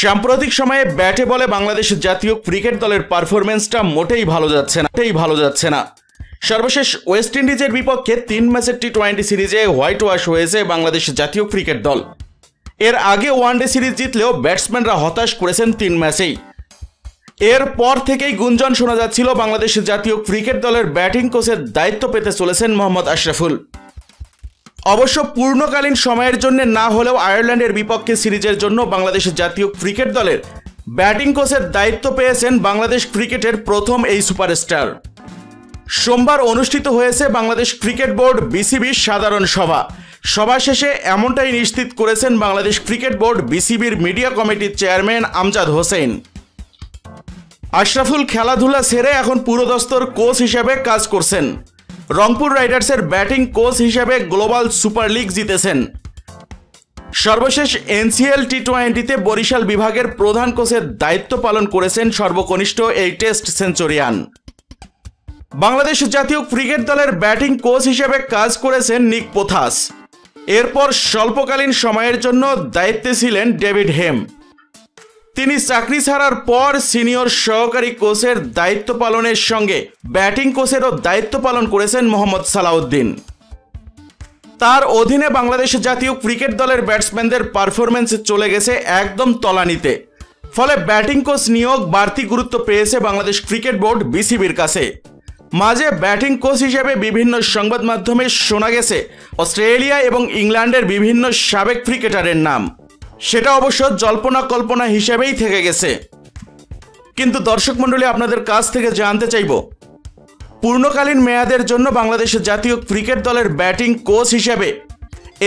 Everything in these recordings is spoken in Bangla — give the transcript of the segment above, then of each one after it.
সাম্প্রতিক সময়ে ব্যাটে বলে বাংলাদেশ জাতীয় ক্রিকেট দলের পারফরম্যান্সটা মোটেই ভালো যাচ্ছে না। সর্বশেষ ওয়েস্ট ইন্ডিজের বিপক্ষে 3 ম্যাচের টি-20 সিরিজে হোয়াইট ওয়াশ হয়েছে বাংলাদেশ জাতীয় ক্রিকেট দল। এর আগে ওয়ানডে সিরিজ জিতলেও ব্যাটসম্যানরা হতাশ করেছেন 3 ম্যাচেই। এরপর থেকেই গুঞ্জন শোনা যাচ্ছিল বাংলাদেশ জাতীয় ক্রিকেট দলের ব্যাটিং কোচের দায়িত্ব পেতে চলেছেন মোহাম্মদ আশরাফুল। অবশ্য পূর্ণকালীন সময়ের জন্য না হলেও আয়ারল্যান্ডের বিপক্ষে সিরিজের জন্য বাংলাদেশ জাতীয় ক্রিকেট দলের ব্যাটিং কোচের দায়িত্ব পেয়েছেন বাংলাদেশ ক্রিকেটের প্রথম এই সুপারস্টার। সোমবার অনুষ্ঠিত হয়েছে বাংলাদেশ ক্রিকেট বোর্ড বিসিবির সাধারণ সভা শেষে এমনটাই নিশ্চিত করেছেন বাংলাদেশ ক্রিকেট বোর্ড বিসিবির মিডিয়া কমিটির চেয়ারম্যান আমজাদ হোসেন। আশরাফুল খেলাধুলা ছেড়ে এখন পুরোদস্তর কোচ হিসেবে কাজ করছেন। রংপুর রাইডার্সের ব্যাটিং কোচ হিসেবে গ্লোবাল সুপার লিগ জিতেছেন। সর্বশেষ এনসিএল টি-20তে বরিশাল বিভাগের প্রধান কোচের দায়িত্ব পালন করেছেন সর্বকনিষ্ঠ এই টেস্ট সেঞ্চুরিয়ান। বাংলাদেশ জাতীয় ক্রিকেট দলের ব্যাটিং কোচ হিসেবে কাজ করেছেন নিক পোথাস। এরপর স্বল্পকালীন সময়ের জন্য দায়িত্বে ছিলেন ডেভিড হেম। তিনি চাকরি ছাড়ার পর সিনিয়র সহকারী কোচের দায়িত্ব পালনের সঙ্গে ব্যাটিং কোচেরও দায়িত্ব পালন করেছেন মোহাম্মদ সালাউদ্দিন। তার অধীনে বাংলাদেশ জাতীয় ক্রিকেট দলের ব্যাটসম্যানদের পারফরম্যান্স চলে গেছে একদম তলানিতে। ফলে ব্যাটিং কোচ নিয়োগ বাড়তি গুরুত্ব পেয়েছে বাংলাদেশ ক্রিকেট বোর্ড বিসিবির কাছে। মাঝে ব্যাটিং কোচ হিসেবে বিভিন্ন সংবাদ মাধ্যমে শোনা গেছে অস্ট্রেলিয়া এবং ইংল্যান্ডের বিভিন্ন সাবেক ক্রিকেটারের নাম। সেটা অবশ্য জল্পনা কল্পনা হিসেবেই থেকে গেছে। কিন্তু দর্শক মণ্ডলী, আপনাদের কাছ থেকে জানতে চাইব, পূর্ণকালীন মেয়াদের জন্য বাংলাদেশ জাতীয় ক্রিকেট দলের ব্যাটিং কোচ হিসেবে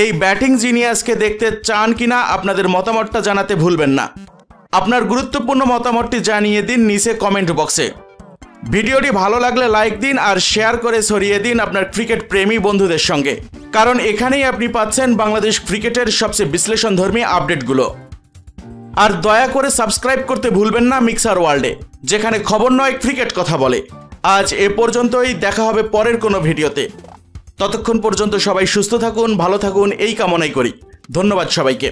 এই ব্যাটিং জিনিয়াসকে দেখতে চান কিনা আপনাদের মতামতটা জানাতে ভুলবেন না। আপনার গুরুত্বপূর্ণ মতামতটি জানিয়ে দিন নিচে কমেন্ট বক্সে। ভিডিওটি ভালো লাগলে লাইক দিন আর শেয়ার করে ছড়িয়ে দিন আপনার ক্রিকেট প্রেমী বন্ধুদের সঙ্গে, কারণ এখানেই আপনি পাচ্ছেন বাংলাদেশ ক্রিকেটের সবচেয়ে বিশ্লেষণধর্মী আপডেটগুলো। আর দয়া করে সাবস্ক্রাইব করতে ভুলবেন না মিক্সার ওয়ার্ল্ডে, যেখানে খবর নয় ক্রিকেট কথা বলে। আজ এ পর্যন্তই, দেখা হবে পরের কোনো ভিডিওতে। ততক্ষণ পর্যন্ত সবাই সুস্থ থাকুন, ভালো থাকুন এই কামনাই করি। ধন্যবাদ সবাইকে।